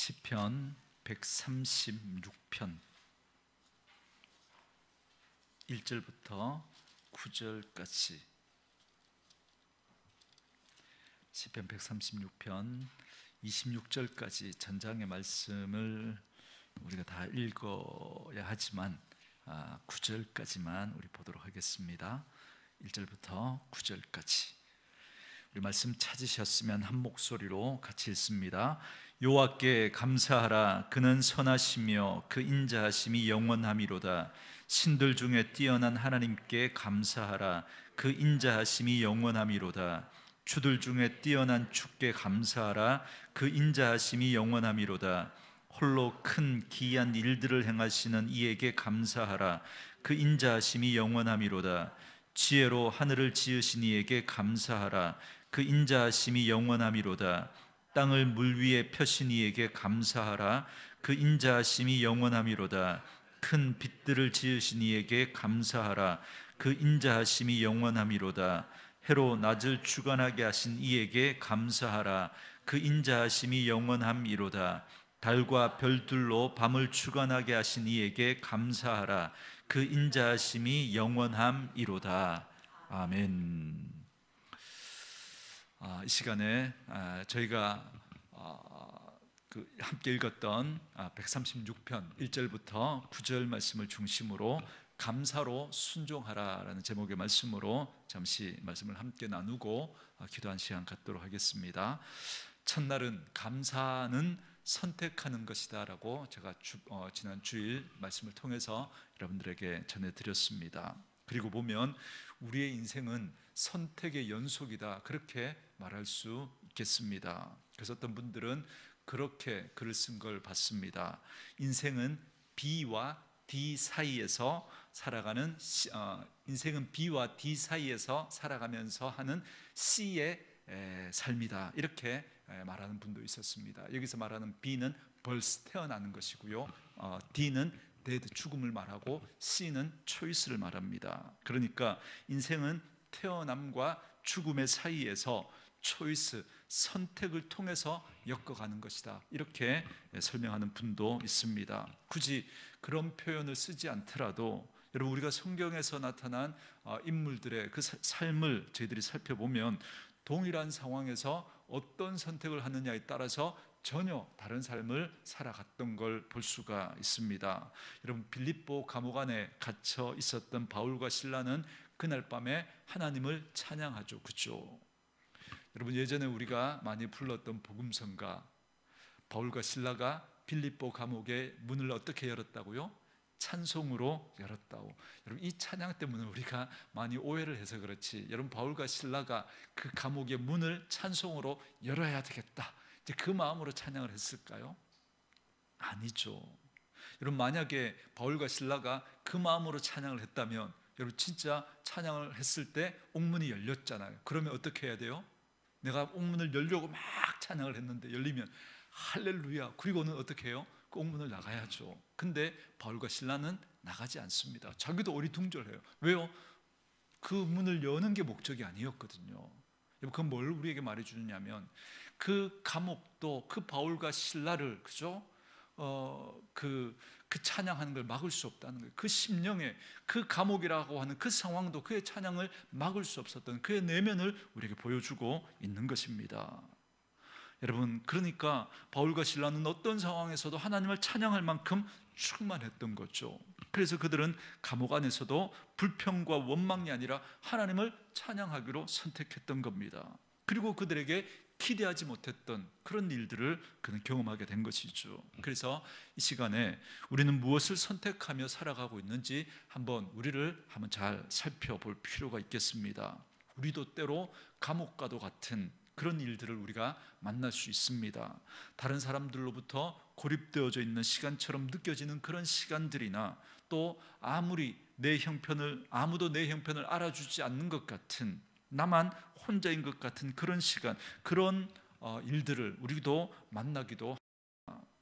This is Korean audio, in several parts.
시편 136편 1절부터 9절까지. 시편 136편 26절까지 전장의 말씀을 우리가 다 읽어야 하지만 9절까지만 우리 보도록 하겠습니다. 1절부터 9절까지. 우리 말씀 찾으셨으면 한 목소리로 같이 읽습니다. 여호와께 감사하라. 그는 선하시며 그 인자하심이 영원함이로다. 신들 중에 뛰어난 하나님께 감사하라. 그 인자하심이 영원함이로다. 주들 중에 뛰어난 주께 감사하라. 그 인자하심이 영원함이로다. 홀로 큰 기이한 일들을 행하시는 이에게 감사하라. 그 인자하심이 영원함이로다. 지혜로 하늘을 지으신 이에게 감사하라. 그 인자하심이 영원함이로다. 땅을 물 위에 펴신 이에게 감사하라. 그 인자하심이 영원함이로다. 큰 빛들을 지으신 이에게 감사하라. 그 인자하심이 영원함이로다. 해로 낮을 주관하게 하신 이에게 감사하라. 그 인자하심이 영원함이로다. 달과 별들로 밤을 주관하게 하신 이에게 감사하라. 그 인자하심이 영원함이로다. 아멘. 이 시간에 저희가 함께 읽었던 136편 1절부터 9절 말씀을 중심으로 감사로 순종하라라는 제목의 말씀으로 잠시 말씀을 함께 나누고 기도한 시간 갖도록 하겠습니다. 첫날은 감사는 선택하는 것이다 라고 제가 지난 주일 말씀을 통해서 여러분들에게 전해드렸습니다. 그리고 보면 우리의 인생은 선택의 연속이다, 그렇게 말할 수 있겠습니다. 그래서 어떤 분들은 그렇게 글을 쓴 걸 봤습니다. 인생은 B와 D 사이에서 살아가는 인생은 B와 D 사이에서 살아가면서 하는 C의 삶이다, 이렇게 말하는 분도 있었습니다. 여기서 말하는 B는 벌써 태어나는 것이고요, D는 데드, 죽음을 말하고 C는 초이스를 말합니다. 그러니까 인생은 태어남과 죽음의 사이에서 초이스, 선택을 통해서 엮어가는 것이다, 이렇게 설명하는 분도 있습니다. 굳이 그런 표현을 쓰지 않더라도 여러분, 우리가 성경에서 나타난 인물들의 그 삶을 저희들이 살펴보면 동일한 상황에서 어떤 선택을 하느냐에 따라서 전혀 다른 삶을 살아갔던 걸 볼 수가 있습니다. 여러분, 빌립보 감옥 안에 갇혀 있었던 바울과 실라는 그날 밤에 하나님을 찬양하죠. 그렇죠? 여러분, 예전에 우리가 많이 불렀던 복음성가, 바울과 실라가 빌립보 감옥의 문을 어떻게 열었다고요? 찬송으로 열었다고. 여러분, 이 찬양 때문에 우리가 많이 오해를 해서 그렇지, 여러분, 바울과 실라가 그 감옥의 문을 찬송으로 열어야 되겠다, 이제 그 마음으로 찬양을 했을까요? 아니죠. 여러분, 만약에 바울과 실라가 그 마음으로 찬양을 했다면, 여러분, 진짜 찬양을 했을 때 옥문이 열렸잖아요. 그러면 어떻게 해야 돼요? 내가 옥문을 열려고 막 찬양을 했는데 열리면 할렐루야, 그리고는 어떻게 해요? 그 옥문을 나가야죠. 근데 바울과 실라는 나가지 않습니다. 자기도 어리둥절해요. 왜요? 그 문을 여는 게 목적이 아니었거든요. 여러분, 그건 뭘 우리에게 말해주느냐면, 그 감옥도 그 바울과 실라를, 그죠? 그 찬양하는 걸 막을 수 없다는 거예요. 그 심령에, 그 감옥이라고 하는 그 상황도 그의 찬양을 막을 수 없었던 그의 내면을 우리에게 보여주고 있는 것입니다. 여러분, 그러니까 바울과 실라는 어떤 상황에서도 하나님을 찬양할 만큼 충만했던 거죠. 그래서 그들은 감옥 안에서도 불평과 원망이 아니라 하나님을 찬양하기로 선택했던 겁니다. 그리고 그들에게 기대하지 못했던 그런 일들을 그는 경험하게 된 것이죠. 그래서 이 시간에 우리는 무엇을 선택하며 살아가고 있는지 우리를 한번 잘 살펴볼 필요가 있겠습니다. 우리도 때로 감옥과도 같은 그런 일들을 우리가 만날 수 있습니다. 다른 사람들로부터 고립되어져 있는 시간처럼 느껴지는 그런 시간들이나, 또 아무도 내 형편을 알아주지 않는 것 같은, 나만 혼자인 것 같은 그런 시간, 그런 일들을 우리도 만나기도,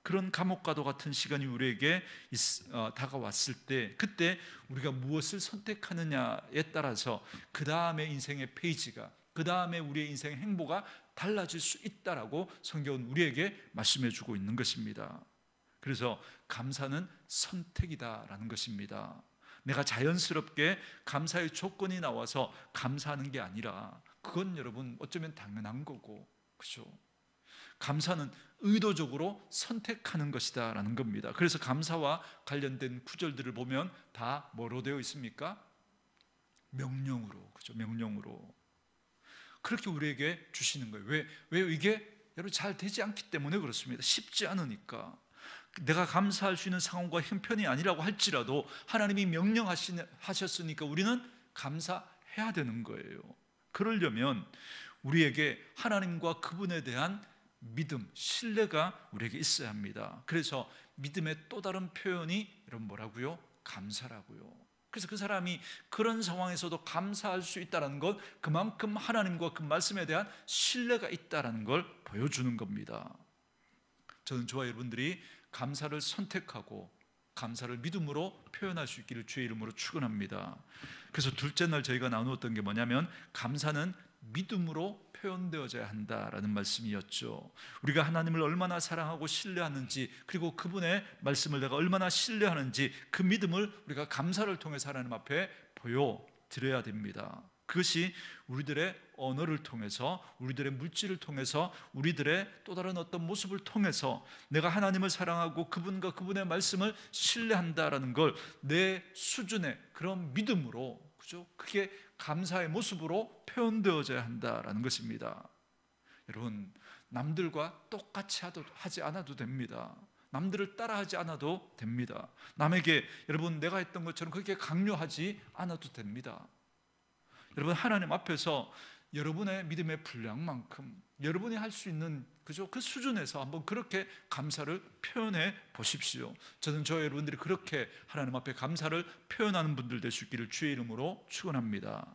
그런 감옥과도 같은 시간이 우리에게 다가왔을 때, 그때 우리가 무엇을 선택하느냐에 따라서 그 다음에 인생의 페이지가, 그 다음에 우리의 인생의 행보가 달라질 수 있다라고 성경은 우리에게 말씀해 주고 있는 것입니다. 그래서 감사는 선택이다라는 것입니다. 내가 자연스럽게 감사의 조건이 나와서 감사하는 게 아니라 그건 여러분 어쩌면 당연한 거고, 그죠? 감사는 의도적으로 선택하는 것이다 라는 겁니다. 그래서 감사와 관련된 구절들을 보면 다 뭐로 되어 있습니까? 명령으로, 그죠? 명령으로 그렇게 우리에게 주시는 거예요. 왜 이게 여러분 잘 되지 않기 때문에 그렇습니다. 쉽지 않으니까. 내가 감사할 수 있는 상황과 형편이 아니라고 할지라도 하나님이 명령하셨으니까 우리는 감사해야 되는 거예요. 그러려면 우리에게 하나님과 그분에 대한 믿음, 신뢰가 우리에게 있어야 합니다. 그래서 믿음의 또 다른 표현이 여러분 뭐라고요? 감사라고요. 그래서 그 사람이 그런 상황에서도 감사할 수 있다는 것, 그만큼 하나님과 그 말씀에 대한 신뢰가 있다는 걸 보여주는 겁니다. 저는 저와 여러분들이 감사를 선택하고 감사를 믿음으로 표현할 수 있기를 주의 이름으로 축원합니다. 그래서 둘째 날 저희가 나누었던 게 뭐냐면 감사는 믿음으로 표현되어져야 한다라는 말씀이었죠. 우리가 하나님을 얼마나 사랑하고 신뢰하는지, 그리고 그분의 말씀을 내가 얼마나 신뢰하는지 그 믿음을 우리가 감사를 통해서 하나님 앞에 보여드려야 됩니다. 그것이 우리들의 언어를 통해서, 우리들의 물질을 통해서, 우리들의 또 다른 어떤 모습을 통해서 내가 하나님을 사랑하고 그분과 그분의 말씀을 신뢰한다라는 걸 내 수준의 그런 믿음으로, 그죠? 그게 감사의 모습으로 표현되어져야 한다라는 것입니다. 여러분, 남들과 똑같이 하지 않아도 됩니다. 남들을 따라하지 않아도 됩니다. 남에게 여러분 내가 했던 것처럼 그렇게 강요하지 않아도 됩니다. 여러분, 하나님 앞에서 여러분의 믿음의 분량만큼 여러분이 할 수 있는, 그죠? 그 수준에서 한번 그렇게 감사를 표현해 보십시오. 저는 저 여러분들이 그렇게 하나님 앞에 감사를 표현하는 분들 될 수 있기를 주의 이름으로 축원합니다.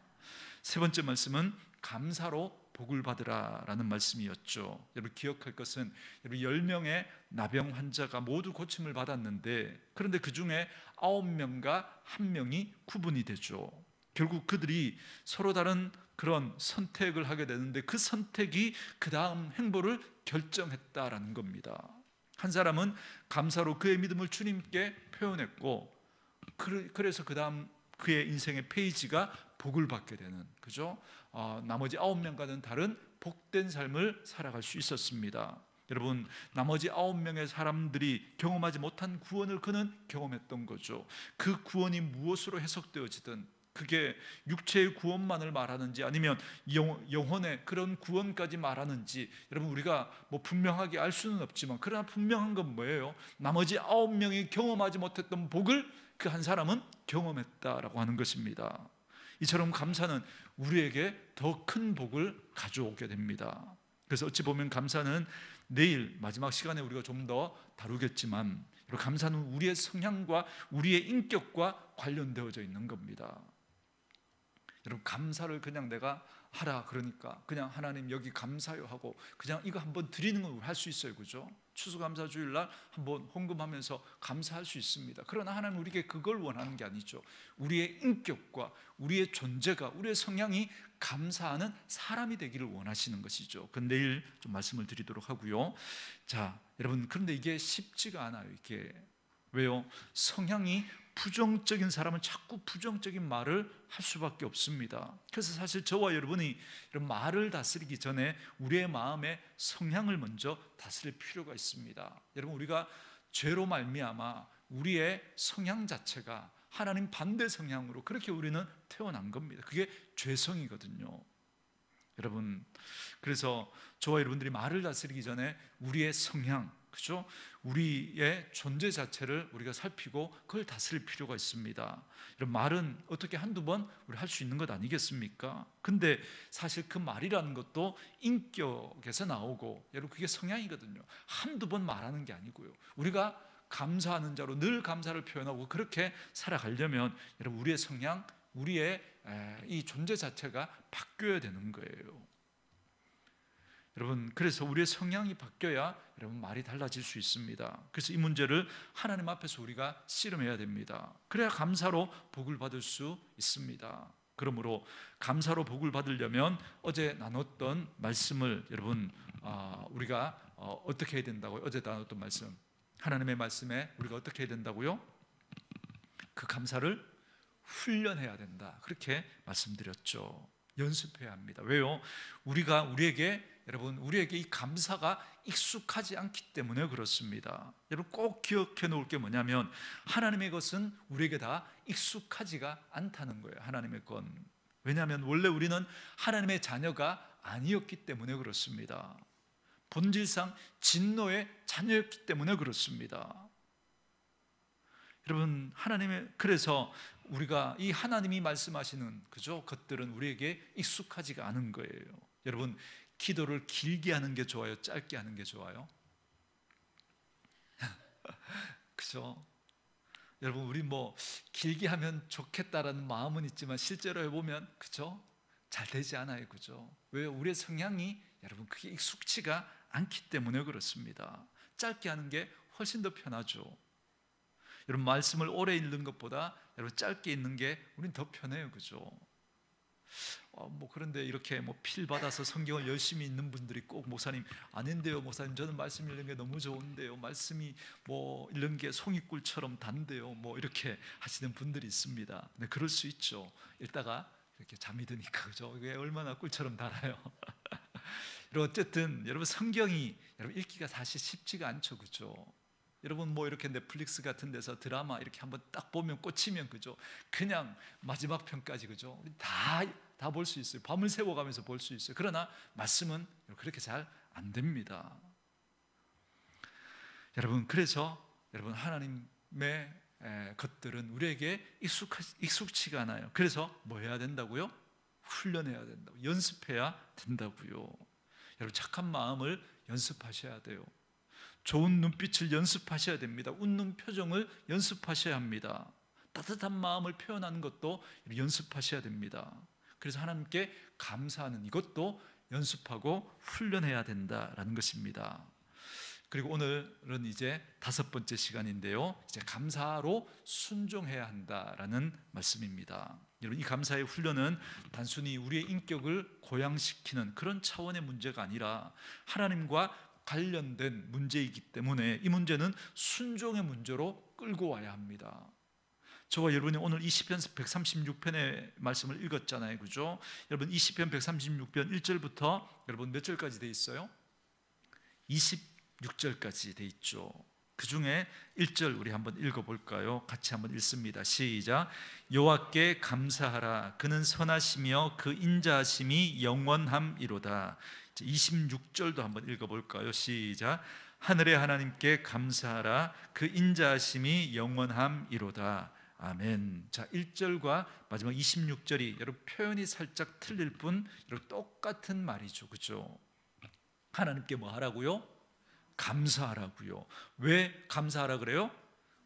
세 번째 말씀은 감사로 복을 받으라라는 말씀이었죠. 여러분 기억할 것은, 여러분 10명의 나병 환자가 모두 고침을 받았는데, 그런데 그 중에 9명과 1명이 구분이 되죠. 결국 그들이 서로 다른 그런 선택을 하게 되는데 그 선택이 그 다음 행보를 결정했다라는 겁니다. 한 사람은 감사로 그의 믿음을 주님께 표현했고, 그래서 그 다음 그의 인생의 페이지가 복을 받게 되는, 그죠? 나머지 9명과는 다른 복된 삶을 살아갈 수 있었습니다. 여러분, 나머지 9명의 사람들이 경험하지 못한 구원을 그는 경험했던 거죠. 그 구원이 무엇으로 해석되어지든, 그게 육체의 구원만을 말하는지 아니면 영혼의 그런 구원까지 말하는지 여러분 우리가 뭐 분명하게 알 수는 없지만, 그러나 분명한 건 뭐예요? 나머지 9명이 경험하지 못했던 복을 그 한 사람은 경험했다라고 하는 것입니다. 이처럼 감사는 우리에게 더 큰 복을 가져오게 됩니다. 그래서 어찌 보면 감사는 내일 마지막 시간에 우리가 좀 더 다루겠지만, 감사는 우리의 성향과 우리의 인격과 관련되어져 있는 겁니다. 여러분, 감사를 그냥 내가 하라 그러니까 그냥 하나님 여기 감사요 하고 그냥 이거 한번 드리는 건 할 수 있어요, 그죠? 추수감사 주일날 한번 헌금하면서 감사할 수 있습니다. 그러나 하나님 우리에게 그걸 원하는 게 아니죠. 우리의 인격과 우리의 존재가, 우리의 성향이 감사하는 사람이 되기를 원하시는 것이죠. 그 내일 좀 말씀을 드리도록 하고요. 자, 여러분, 그런데 이게 쉽지가 않아요. 이게 왜요? 성향이 부정적인 사람은 자꾸 부정적인 말을 할 수밖에 없습니다. 그래서 사실 저와 여러분이 이런 말을 다스리기 전에 우리의 마음의 성향을 먼저 다스릴 필요가 있습니다. 여러분, 우리가 죄로 말미암아 우리의 성향 자체가 하나님 반대 성향으로 그렇게 우리는 태어난 겁니다. 그게 죄성이거든요. 여러분, 그래서 저와 여러분들이 말을 다스리기 전에 우리의 성향, 그죠? 우리의 존재 자체를 우리가 살피고 그걸 다스릴 필요가 있습니다. 이런 말은 어떻게 한두 번 우리 할 수 있는 것 아니겠습니까? 근데 사실 그 말이라는 것도 인격에서 나오고, 여러분 그게 성향이거든요. 한두 번 말하는 게 아니고요. 우리가 감사하는 자로 늘 감사를 표현하고 그렇게 살아가려면 여러분 우리의 성향, 우리의 이 존재 자체가 바뀌어야 되는 거예요. 여러분, 그래서 우리의 성향이 바뀌어야 여러분 말이 달라질 수 있습니다. 그래서 이 문제를 하나님 앞에서 우리가 씨름해야 됩니다. 그래야 감사로 복을 받을 수 있습니다. 그러므로 감사로 복을 받으려면 어제 나눴던 말씀을 여러분 우리가 어떻게 해야 된다고요? 어제 나눴던 말씀, 하나님의 말씀에 우리가 어떻게 해야 된다고요? 그 감사를 훈련해야 된다, 그렇게 말씀드렸죠. 연습해야 합니다. 왜요? 우리에게 이 감사가 익숙하지 않기 때문에 그렇습니다. 여러분 꼭 기억해 놓을 게 뭐냐면 하나님의 것은 우리에게 다 익숙하지가 않다는 거예요. 하나님의 건. 왜냐하면 원래 우리는 하나님의 자녀가 아니었기 때문에 그렇습니다. 본질상 진노의 자녀였기 때문에 그렇습니다. 여러분 그래서 우리가 이 하나님이 말씀하시는 것들은 우리에게 익숙하지가 않은 거예요. 여러분 기도를 길게 하는 게 좋아요? 짧게 하는 게 좋아요? 그죠? 여러분 우리 길게 하면 좋겠다라는 마음은 있지만 실제로 해보면 잘 되지 않아요. 왜요? 우리의 성향이 여러분 그게 익숙치가 않기 때문에 그렇습니다. 짧게 하는 게 훨씬 더 편하죠. 여러분 말씀을 오래 읽는 것보다 여러분 짧게 읽는 게 우린 더 편해요. 그런데 이렇게 필 받아서 성경을 열심히 읽는 분들이 꼭 목사님 아닌데요, 목사님 저는 말씀 읽는 게 너무 좋은데요, 말씀이 읽는 게 송이꿀처럼 단데요, 이렇게 하시는 분들이 있습니다. 네, 그럴 수 있죠. 읽다가 이렇게 잠이 드니까 그게 얼마나 꿀처럼 달아요. 어쨌든 여러분 성경이 여러분 읽기가 사실 쉽지가 않죠. 여러분 이렇게 넷플릭스 같은 데서 드라마 이렇게 한번 딱 보면 꽂히면 그냥 마지막 편까지 다 볼 수 있어요. 밤을 새워가면서 볼 수 있어요. 그러나 말씀은 그렇게 잘 안 됩니다. 여러분 그래서 여러분 하나님의 것들은 우리에게 익숙치가 않아요. 그래서 뭐 해야 된다고요? 훈련해야 된다고, 연습해야 된다고요. 여러분 착한 마음을 연습하셔야 돼요. 좋은 눈빛을 연습하셔야 됩니다. 웃는 표정을 연습하셔야 합니다. 따뜻한 마음을 표현하는 것도 연습하셔야 됩니다. 그래서 하나님께 감사하는 이것도 연습하고 훈련해야 된다라는 것입니다. 그리고 오늘은 이제 5번째 시간인데요, 이제 감사로 순종해야 한다라는 말씀입니다. 여러분 이 감사의 훈련은 단순히 우리의 인격을 고양시키는 그런 차원의 문제가 아니라 하나님과 관련된 문제이기 때문에 이 문제는 순종의 문제로 끌고 와야 합니다. 저와 여러분이 오늘 이 시편 136편의 말씀을 읽었잖아요. 여러분 이 시편 136편 1절부터 여러분 몇 절까지 돼 있어요? 26절까지 돼 있죠. 그 중에 1절 우리 한번 읽어볼까요? 같이 한번 읽습니다. 시작. 여호와께 감사하라. 그는 선하시며 그 인자하심이 영원함이로다. 26절도 한번 읽어볼까요? 시작. 하늘의 하나님께 감사하라. 그 인자하심이 영원함이로다. 아멘. 자, 1절과 마지막 26절이 여러분 표현이 살짝 틀릴 뿐 여러분 똑같은 말이죠. 하나님께 뭐 하라고요? 감사하라고요. 왜 감사하라 그래요?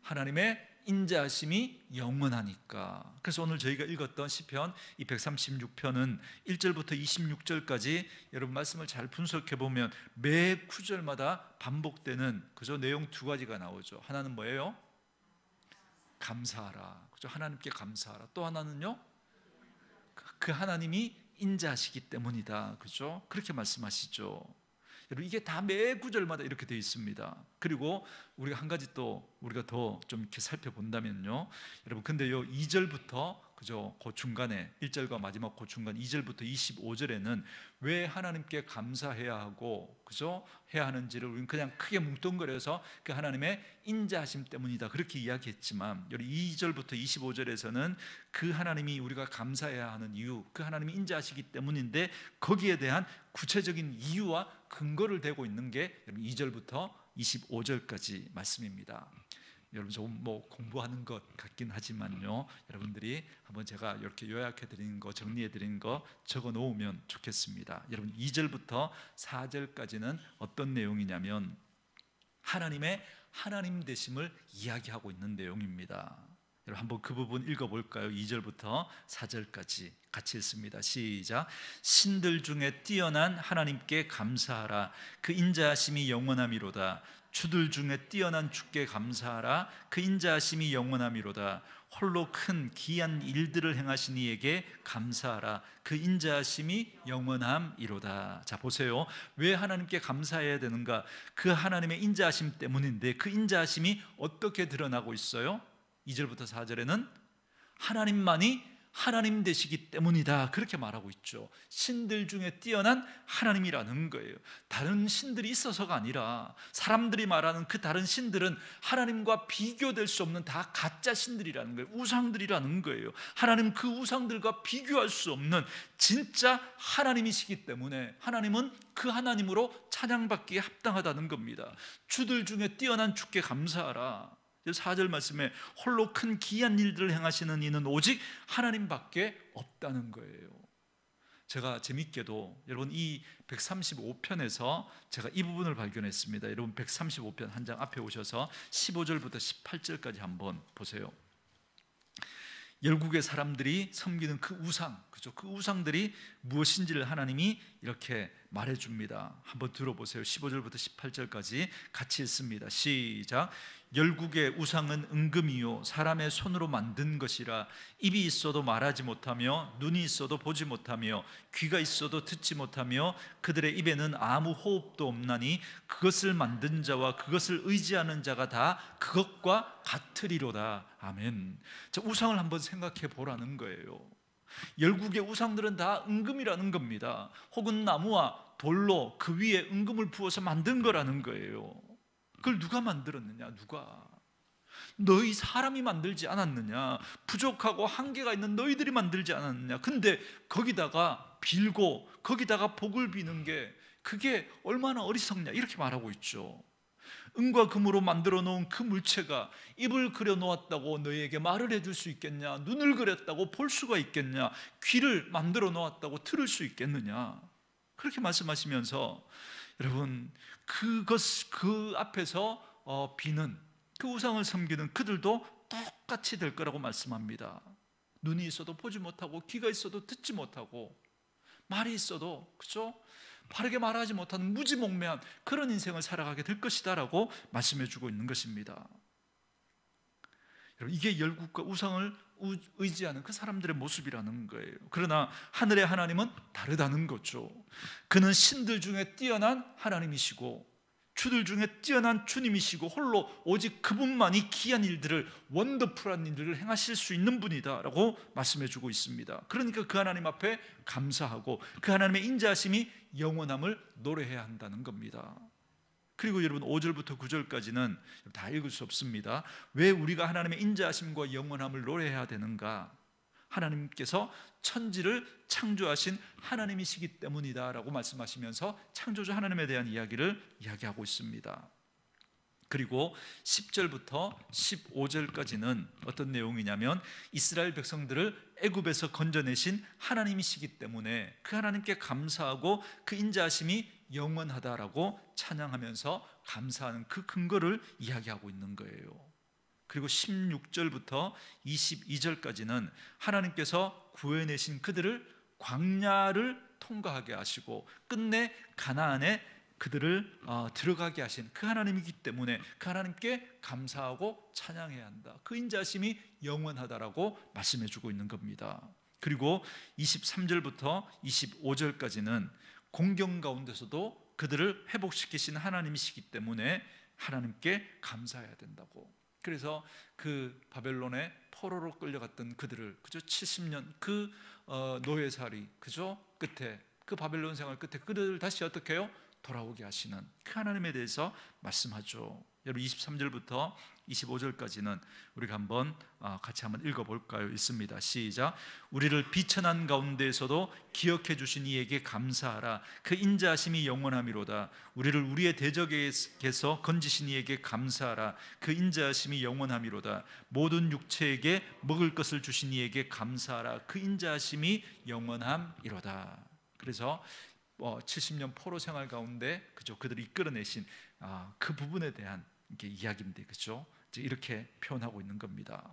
하나님의 인자하심이 영원하니까. 그래서 오늘 저희가 읽었던 시편 이 136편은 1절부터 26절까지 여러분 말씀을 잘 분석해 보면 매 구절마다 반복되는 내용 2가지가 나오죠. 하나는 뭐예요? 감사하라. 하나님께 감사하라. 또 하나는요? 그 하나님이 인자하시기 때문이다. 그렇게 말씀하시죠. 여러분 이게 다 매 구절마다 이렇게 되어 있습니다. 그리고 우리가 한 가지 또 우리가 더 좀 이렇게 살펴본다면요, 여러분 근데요 2절부터 그 중간에 1절과 마지막 그 중간 2절부터 25절에는 왜 하나님께 감사해야 하고 해야 하는지를 우리는 그냥 크게 뭉뚱그려서 그 하나님의 인자하심 때문이다 그렇게 이야기했지만, 여기 2절부터 25절에서는 그 하나님이 우리가 감사해야 하는 이유, 그 하나님이 인자하시기 때문인데 거기에 대한 구체적인 이유와 근거를 대고 있는 게 2절부터 25절까지 말씀입니다. 여러분 조금 공부하는 것 같긴 하지만요, 여러분들이 한번 제가 이렇게 요약해 드린 거, 정리해 드린 거 적어 놓으면 좋겠습니다. 여러분 2절부터 4절까지는 어떤 내용이냐면 하나님의 하나님 되심을 이야기하고 있는 내용입니다. 여러분 한번 그 부분 읽어볼까요? 2절부터 4절까지 같이 읽습니다. 시작. 신들 중에 뛰어난 하나님께 감사하라. 그 인자하심이 영원함이로다. 주들 중에 뛰어난 주께 감사하라. 그 인자하심이 영원함이로다. 홀로 큰 기이한 일들을 행하신 이에게 감사하라. 그 인자하심이 영원함이로다. 자, 보세요. 왜 하나님께 감사해야 되는가? 그 하나님의 인자하심 때문인데, 그 인자하심이 어떻게 드러나고 있어요? 2절부터 4절에는 하나님만이 하나님 되시기 때문이다, 그렇게 말하고 있죠. 신들 중에 뛰어난 하나님이라는 거예요. 다른 신들이 있어서가 아니라, 사람들이 말하는 그 다른 신들은 하나님과 비교될 수 없는 다 가짜 신들이라는 거예요. 우상들이라는 거예요. 하나님 그 우상들과 비교할 수 없는 진짜 하나님이시기 때문에 하나님은 그 하나님으로 찬양받기에 합당하다는 겁니다. 주들 중에 뛰어난 주께 감사하라. 4절 말씀에 홀로 큰 기이한 일들을 행하시는 이는 오직 하나님밖에 없다는 거예요. 제가 재밌게도 여러분 이 135편에서 제가 이 부분을 발견했습니다. 여러분 135편 한 장 앞에 오셔서 15절부터 18절까지 한번 보세요. 열국의 사람들이 섬기는 그 우상, 그죠? 그 우상들이 무엇인지를 하나님이 이렇게 말해줍니다. 한번 들어보세요. 15절부터 18절까지 같이 읽습니다. 시작. 열국의 우상은 은금이요 사람의 손으로 만든 것이라. 입이 있어도 말하지 못하며 눈이 있어도 보지 못하며 귀가 있어도 듣지 못하며 그들의 입에는 아무 호흡도 없나니 그것을 만든 자와 그것을 의지하는 자가 다 그것과 같으리로다. 아멘. 자, 우상을 한번 생각해 보라는 거예요. 열국의 우상들은 다 은금이라는 겁니다. 혹은 나무와 돌로 그 위에 은금을 부어서 만든 거라는 거예요. 그걸 누가 만들었느냐? 누가? 너희 사람이 만들지 않았느냐? 부족하고 한계가 있는 너희들이 만들지 않았느냐? 근데 거기다가 빌고 거기다가 복을 비는 게 그게 얼마나 어리석냐? 이렇게 말하고 있죠. 은과 금으로 만들어 놓은 그 물체가 입을 그려 놓았다고 너희에게 말을 해줄 수 있겠냐? 눈을 그렸다고 볼 수가 있겠냐? 귀를 만들어 놓았다고 들을 수 있겠느냐? 그렇게 말씀하시면서 여러분 그 앞에서 비는 그 우상을 섬기는 그들도 똑같이 될 거라고 말씀합니다. 눈이 있어도 보지 못하고 귀가 있어도 듣지 못하고 말이 있어도, 그렇죠? 바르게 말하지 못하는 무지몽매한 그런 인생을 살아가게 될 것이다 라고 말씀해 주고 있는 것입니다. 여러분, 이게 열국과 우상을 의지하는 그 사람들의 모습이라는 거예요. 그러나 하늘의 하나님은 다르다는 거죠. 그는 신들 중에 뛰어난 하나님이시고 주들 중에 뛰어난 주님이시고 홀로 오직 그분만이 기이한 일들을, 원더풀한 일들을 행하실 수 있는 분이다 라고 말씀해 주고 있습니다. 그러니까 그 하나님 앞에 감사하고 그 하나님의 인자하심이 영원함을 노래해야 한다는 겁니다. 그리고 여러분 5절부터 9절까지는 다 읽을 수 없습니다. 왜 우리가 하나님의 인자하심과 영원함을 노래해야 되는가? 하나님께서 천지를 창조하신 하나님이시기 때문이다 라고 말씀하시면서 창조주 하나님에 대한 이야기를 이야기하고 있습니다. 그리고 10절부터 15절까지는 어떤 내용이냐면 이스라엘 백성들을 애굽에서 건져내신 하나님이시기 때문에 그 하나님께 감사하고 그 인자하심이 영원하다라고 찬양하면서 감사하는 그 근거를 이야기하고 있는 거예요. 그리고 16절부터 22절까지는 하나님께서 구해내신 그들을 광야를 통과하게 하시고 끝내 가나안에 그들을 들어가게 하신 그 하나님이기 때문에 그 하나님께 감사하고 찬양해야 한다. 그 인자심이 영원하다라고 말씀해 주고 있는 겁니다. 그리고 23절부터 25절까지는 공경 가운데서도 그들을 회복시키신 하나님이시기 때문에 하나님께 감사해야 된다고. 그래서 그 바벨론의 포로로 끌려갔던 그들을, 그죠? 70년 그 노예살이, 그죠? 끝에 그 바벨론 생활 끝에 그들을 다시 어떻게 해요? 돌아오게 하시는 그 하나님에 대해서 말씀하죠. 여러분 23절부터 25절까지는 우리가 한번 같이 한번 읽어볼까요? 있습니다. 시작. 우리를 비천한 가운데에서도 기억해 주신 이에게 감사하라. 그 인자하심이 영원함이로다. 우리를 우리의 대적에게서 건지신 이에게 감사하라. 그 인자하심이 영원함이로다. 모든 육체에게 먹을 것을 주신 이에게 감사하라. 그 인자하심이 영원함이로다. 그래서 70년 포로 생활 가운데, 그죠? 그들이 이끌어내신 그 부분에 대한 이야기인데, 그죠? 이렇게 표현하고 있는 겁니다.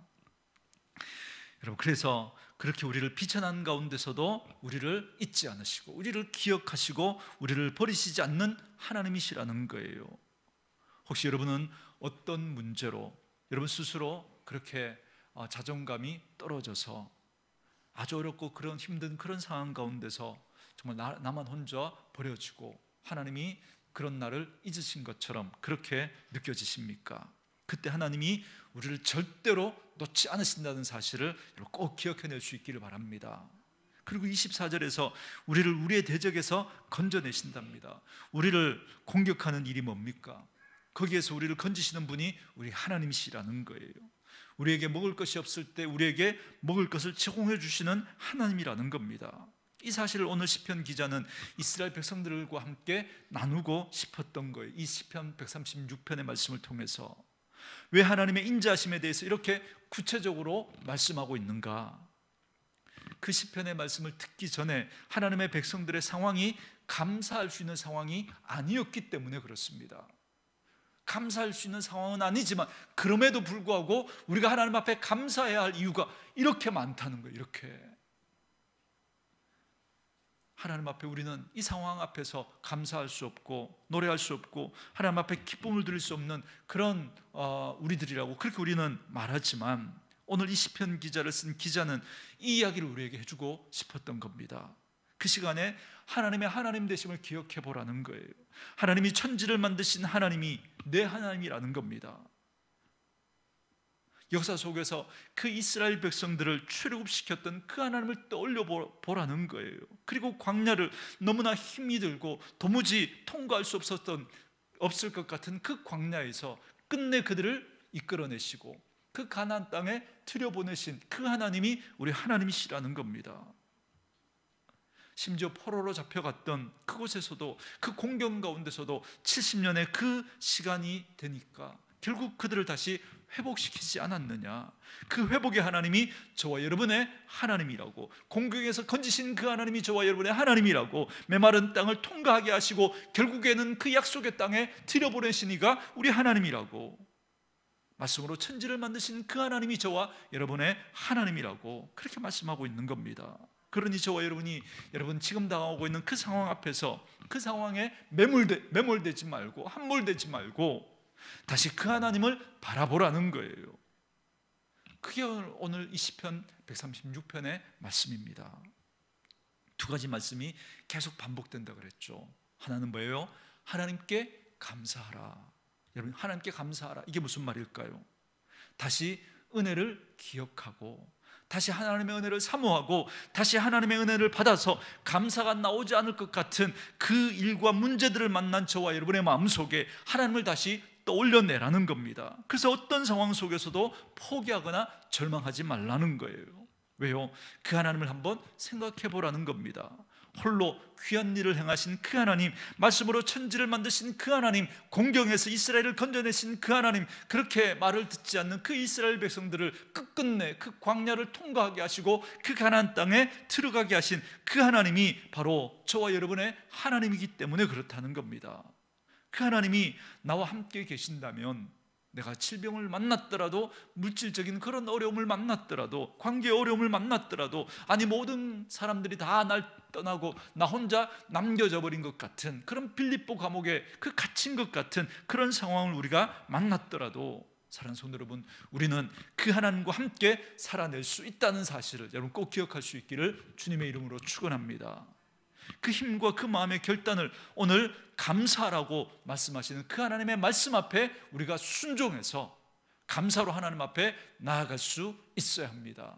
여러분, 그래서 그렇게 우리를 비천한 가운데서도 우리를 잊지 않으시고 우리를 기억하시고 우리를 버리시지 않는 하나님이시라는 거예요. 혹시 여러분은 어떤 문제로 여러분 스스로 그렇게 자존감이 떨어져서 아주 어렵고 그런 힘든 그런 상황 가운데서 정말 나만 혼자 버려지고 하나님이 그런 나를 잊으신 것처럼 그렇게 느껴지십니까? 그때 하나님이 우리를 절대로 놓지 않으신다는 사실을 꼭 기억해낼 수 있기를 바랍니다. 그리고 24절에서 우리를 우리의 대적에서 건져내신답니다. 우리를 공격하는 일이 뭡니까? 거기에서 우리를 건지시는 분이 우리 하나님이시라는 거예요. 우리에게 먹을 것이 없을 때 우리에게 먹을 것을 제공해 주시는 하나님이라는 겁니다. 이 사실을 오늘 시편 기자는 이스라엘 백성들과 함께 나누고 싶었던 거예요. 이 시편 136편의 말씀을 통해서 왜 하나님의 인자하심에 대해서 이렇게 구체적으로 말씀하고 있는가? 그 시편의 말씀을 듣기 전에 하나님의 백성들의 상황이 감사할 수 있는 상황이 아니었기 때문에 그렇습니다. 감사할 수 있는 상황은 아니지만 그럼에도 불구하고 우리가 하나님 앞에 감사해야 할 이유가 이렇게 많다는 거예요. 이렇게 하나님 앞에 우리는 이 상황 앞에서 감사할 수 없고 노래할 수 없고 하나님 앞에 기쁨을 드릴 수 없는 그런 우리들이라고 그렇게 우리는 말하지만 오늘 이 시편 기자를 쓴 기자는 이 이야기를 우리에게 해주고 싶었던 겁니다. 그 시간에 하나님의 하나님 되심을 기억해 보라는 거예요. 하나님이 천지를 만드신 하나님이 내 하나님이라는 겁니다. 역사 속에서 그 이스라엘 백성들을 출애굽시켰던 그 하나님을 떠올려 보라는 거예요. 그리고 광야를 너무나 힘이 들고 도무지 통과할 수 없을 것 같은 그 광야에서 끝내 그들을 이끌어내시고 그 가나안 땅에 들여보내신 그 하나님이 우리 하나님이시라는 겁니다. 심지어 포로로 잡혀갔던 그곳에서도 그 공경 가운데서도 70년의 그 시간이 되니까 결국 그들을 다시 회복시키지 않았느냐. 그 회복의 하나님이 저와 여러분의 하나님이라고, 공경에서 건지신 그 하나님이 저와 여러분의 하나님이라고, 메마른 땅을 통과하게 하시고 결국에는 그 약속의 땅에 들여보내신 이가 우리 하나님이라고, 말씀으로 천지를 만드신 그 하나님이 저와 여러분의 하나님이라고 그렇게 말씀하고 있는 겁니다. 그러니 저와 여러분이 여러분 지금 당하고 있는 그 상황 앞에서 그 상황에 매몰되지 말고 함몰되지 말고 다시 그 하나님을 바라보라는 거예요. 그게 오늘 이 시편 136편의 말씀입니다. 두 가지 말씀이 계속 반복된다 그랬죠. 하나는 뭐예요? 하나님께 감사하라. 여러분, 하나님께 감사하라. 이게 무슨 말일까요? 다시 은혜를 기억하고 다시 하나님의 은혜를 사모하고 다시 하나님의 은혜를 받아서 감사가 나오지 않을 것 같은 그 일과 문제들을 만난 저와 여러분의 마음속에 하나님을 다시 떠올려내라는 겁니다. 그래서 어떤 상황 속에서도 포기하거나 절망하지 말라는 거예요. 왜요? 그 하나님을 한번 생각해 보라는 겁니다. 홀로 귀한 일을 행하신 그 하나님, 말씀으로 천지를 만드신 그 하나님, 공경에서 이스라엘을 건져내신 그 하나님, 그렇게 말을 듣지 않는 그 이스라엘 백성들을 끝끝내 그 광야를 통과하게 하시고 그 가나안 땅에 들어가게 하신 그 하나님이 바로 저와 여러분의 하나님이기 때문에 그렇다는 겁니다. 그 하나님이 나와 함께 계신다면 내가 질병을 만났더라도, 물질적인 그런 어려움을 만났더라도, 관계의 어려움을 만났더라도, 아니 모든 사람들이 다 날 떠나고 나 혼자 남겨져 버린 것 같은 그런 빌립보 감옥에 그 갇힌 것 같은 그런 상황을 우리가 만났더라도, 사랑하는 성도 여러분, 우리는 그 하나님과 함께 살아낼 수 있다는 사실을 여러분 꼭 기억할 수 있기를 주님의 이름으로 축원합니다. 그 힘과 그 마음의 결단을 오늘 감사라고 말씀하시는 그 하나님의 말씀 앞에 우리가 순종해서 감사로 하나님 앞에 나아갈 수 있어야 합니다.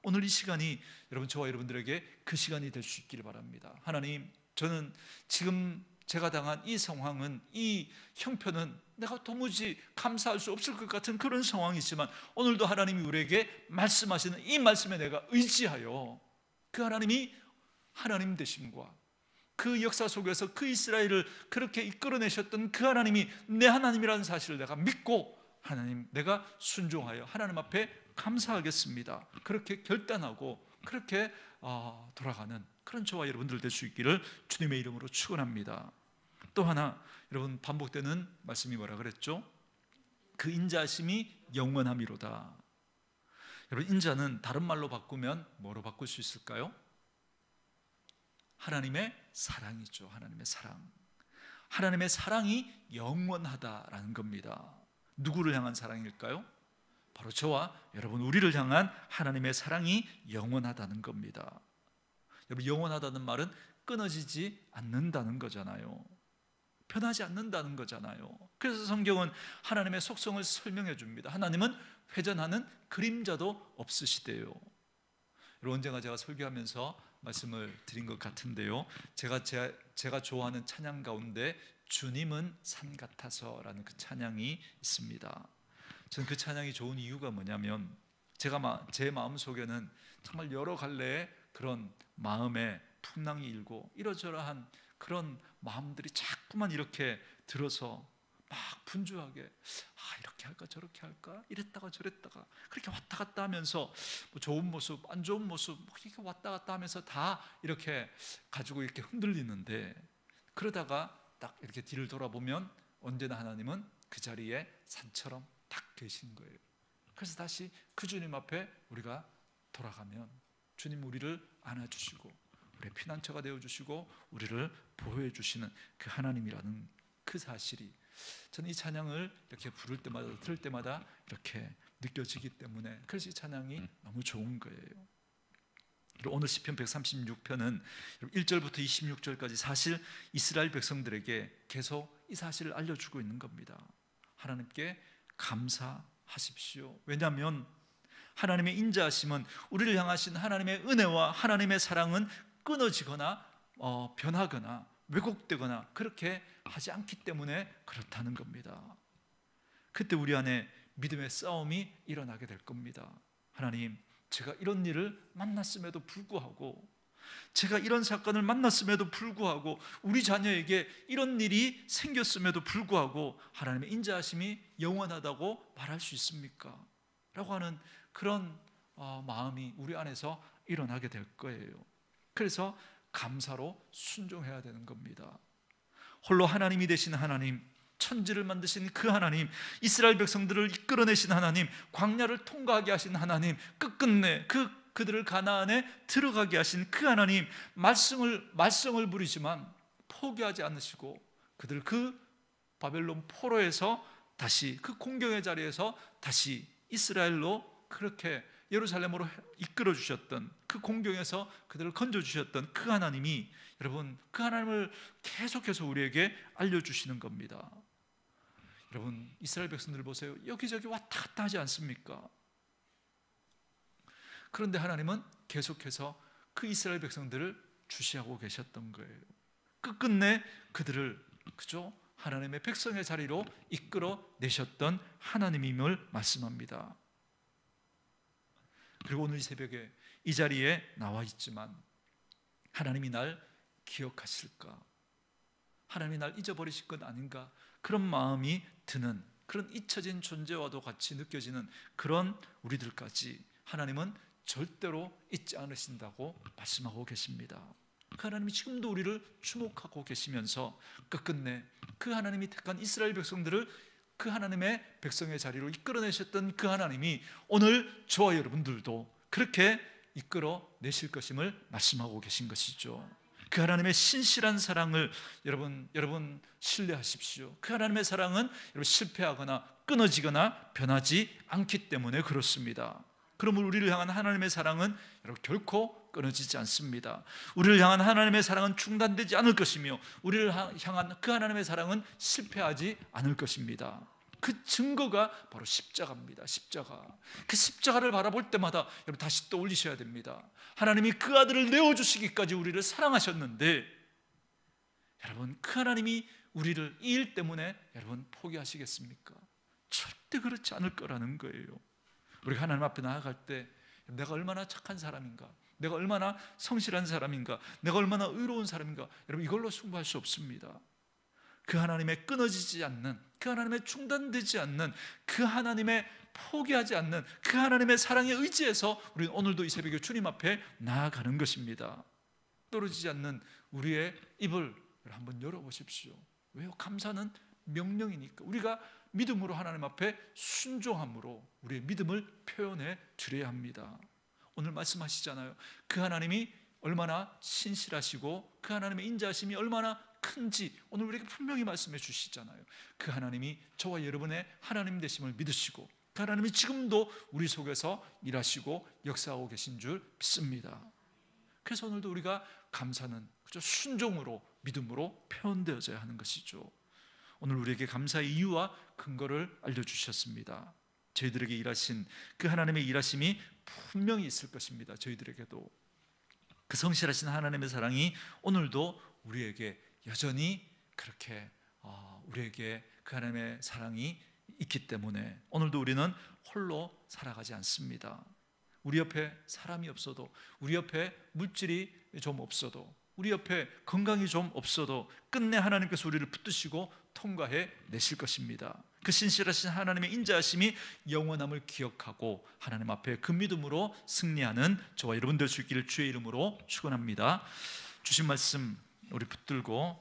오늘 이 시간이 여러분 저와 여러분들에게 그 시간이 될 수 있기를 바랍니다. 하나님, 저는 지금 제가 당한 이 상황은, 이 형편은 내가 도무지 감사할 수 없을 것 같은 그런 상황이지만 오늘도 하나님이 우리에게 말씀하시는 이 말씀에 내가 의지하여 그 하나님이 하나님 되심과 그 역사 속에서 그 이스라엘을 그렇게 이끌어내셨던 그 하나님이 내 하나님이라는 사실을 내가 믿고, 하나님, 내가 순종하여 하나님 앞에 감사하겠습니다, 그렇게 결단하고 그렇게 돌아가는 그런 저와 여러분들 될 수 있기를 주님의 이름으로 축원합니다. 또 하나, 여러분, 반복되는 말씀이 뭐라 그랬죠? 그 인자하심이 영원함이로다. 여러분, 인자는 다른 말로 바꾸면 뭐로 바꿀 수 있을까요? 하나님의 사랑이죠. 하나님의 사랑. 하나님의 사랑이 영원하다라는 겁니다. 누구를 향한 사랑일까요? 바로 저와 여러분, 우리를 향한 하나님의 사랑이 영원하다는 겁니다. 여러분, 영원하다는 말은 끊어지지 않는다는 거잖아요. 변하지 않는다는 거잖아요. 그래서 성경은 하나님의 속성을 설명해 줍니다. 하나님은 회전하는 그림자도 없으시대요. 언젠가 제가 설교하면서 말씀을 드린 것 같은데요, 제가 좋아하는 찬양 가운데 주님은 산 같아서라는 그 찬양이 있습니다. 저는 그 찬양이 좋은 이유가 뭐냐면, 제 마음속에는 정말 여러 갈래의 그런 마음의 풍랑이 일고 이러저러한 그런 마음들이 자꾸만 이렇게 들어서 막 분주하게 이렇게 할까 저렇게 할까, 이랬다가 저랬다가 그렇게 왔다 갔다 하면서 뭐 좋은 모습 안 좋은 모습 이렇게 왔다 갔다 하면서 다 이렇게 가지고 이렇게 흔들리는데, 그러다가 딱 이렇게 뒤를 돌아보면 언제나 하나님은 그 자리에 산처럼 딱 계신 거예요. 그래서 다시 그 주님 앞에 우리가 돌아가면 주님 우리를 안아주시고 우리의 피난처가 되어주시고 우리를 보호해 주시는 그 하나님이라는 그 사실이, 저는 이 찬양을 이렇게 부를 때마다 들을 때마다 이렇게 느껴지기 때문에, 그래서 이 찬양이 너무 좋은 거예요. 오늘 시편 136편은 1절부터 26절까지 사실 이스라엘 백성들에게 계속 이 사실을 알려주고 있는 겁니다. 하나님께 감사하십시오. 왜냐하면 하나님의 인자하심은, 우리를 향하신 하나님의 은혜와 하나님의 사랑은 끊어지거나 변하거나 왜곡되거나 그렇게 하지 않기 때문에 그렇다는 겁니다. 그때 우리 안에 믿음의 싸움이 일어나게 될 겁니다. 하나님, 제가 이런 일을 만났음에도 불구하고, 제가 이런 사건을 만났음에도 불구하고, 우리 자녀에게 이런 일이 생겼음에도 불구하고 하나님의 인자하심이 영원하다고 말할 수 있습니까? 라고 하는 그런 마음이 우리 안에서 일어나게 될 거예요. 그래서 감사로 순종해야 되는 겁니다. 홀로 하나님이 되신 하나님, 천지를 만드신 그 하나님, 이스라엘 백성들을 이끌어내신 하나님, 광야를 통과하게 하신 하나님, 끝끝내 그들을 가나안에 들어가게 하신 그 하나님, 말썽을 부리지만 포기하지 않으시고 그들을 그 바벨론 포로에서 다시 그 공경의 자리에서 다시 이스라엘로, 그렇게 예루살렘으로 이끌어 주셨던, 그 공경에서 그들을 건져 주셨던 그 하나님이, 여러분, 그 하나님을 계속해서 우리에게 알려주시는 겁니다. 여러분, 이스라엘 백성들 보세요. 여기저기 왔다 갔다 하지 않습니까? 그런데 하나님은 계속해서 그 이스라엘 백성들을 주시하고 계셨던 거예요. 끝끝내 그들을, 그죠? 하나님의 백성의 자리로 이끌어 내셨던 하나님임을 말씀합니다. 그리고 오늘 이 새벽에 이 자리에 나와 있지만 하나님이 날 기억하실까? 하나님이 날 잊어버리실 것 아닌가? 그런 마음이 드는, 그런 잊혀진 존재와도 같이 느껴지는 그런 우리들까지 하나님은 절대로 잊지 않으신다고 말씀하고 계십니다. 그 하나님이 지금도 우리를 주목하고 계시면서 끝끝내 그 하나님이 택한 이스라엘 백성들을 그 하나님의 백성의 자리로 이끌어내셨던 그 하나님이 오늘 저와 여러분들도 그렇게 이끌어내실 것임을 말씀하고 계신 것이죠. 그 하나님의 신실한 사랑을 여러분 신뢰하십시오. 그 하나님의 사랑은 여러분 실패하거나 끊어지거나 변하지 않기 때문에 그렇습니다. 그러면 우리를 향한 하나님의 사랑은 여러분 결코 끊어지지 않습니다. 우리를 향한 하나님의 사랑은 중단되지 않을 것이며, 우리를 향한 그 하나님의 사랑은 실패하지 않을 것입니다. 그 증거가 바로 십자가입니다. 십자가. 그 십자가를 바라볼 때마다 여러분 다시 떠올리셔야 됩니다. 하나님이 그 아들을 내어주시기까지 우리를 사랑하셨는데, 여러분 그 하나님이 우리를 이 일 때문에 여러분 포기하시겠습니까? 절대 그렇지 않을 거라는 거예요. 우리가 하나님 앞에 나아갈 때 내가 얼마나 착한 사람인가, 내가 얼마나 성실한 사람인가, 내가 얼마나 의로운 사람인가, 여러분 이걸로 승부할 수 없습니다. 그 하나님의 끊어지지 않는, 그 하나님의 중단되지 않는, 그 하나님의 포기하지 않는 그 하나님의 사랑에 의지해서 우리는 오늘도 이 새벽에 주님 앞에 나아가는 것입니다. 떨어지지 않는 우리의 입을 한번 열어보십시오. 왜요? 감사는 명령이니까. 우리가 믿음으로 하나님 앞에 순종함으로 우리의 믿음을 표현해 드려야 합니다. 오늘 말씀하시잖아요. 그 하나님이 얼마나 신실하시고 그 하나님의 인자하심이 얼마나 큰지 오늘 우리에게 분명히 말씀해 주시잖아요. 그 하나님이 저와 여러분의 하나님 되심을 믿으시고 그 하나님이 지금도 우리 속에서 일하시고 역사하고 계신 줄 믿습니다. 그래서 오늘도 우리가 감사는 그저 순종으로 믿음으로 표현되어져야 하는 것이죠. 오늘 우리에게 감사의 이유와 근거를 알려주셨습니다. 저희들에게 일하신 그 하나님의 일하심이 분명히 있을 것입니다. 저희들에게도 그 성실하신 하나님의 사랑이 오늘도 우리에게 여전히 그렇게 우리에게 그 하나님의 사랑이 있기 때문에 오늘도 우리는 홀로 살아가지 않습니다. 우리 옆에 사람이 없어도, 우리 옆에 물질이 좀 없어도, 우리 옆에 건강이 좀 없어도 끝내 하나님께서 우리를 붙드시고 통과해 내실 것입니다. 그 신실하신 하나님의 인자하심이 영원함을 기억하고 하나님 앞에 그 믿음으로 승리하는 저와 여러분 될 수 있기를 주의 이름으로 축원합니다. 주신 말씀 우리 붙들고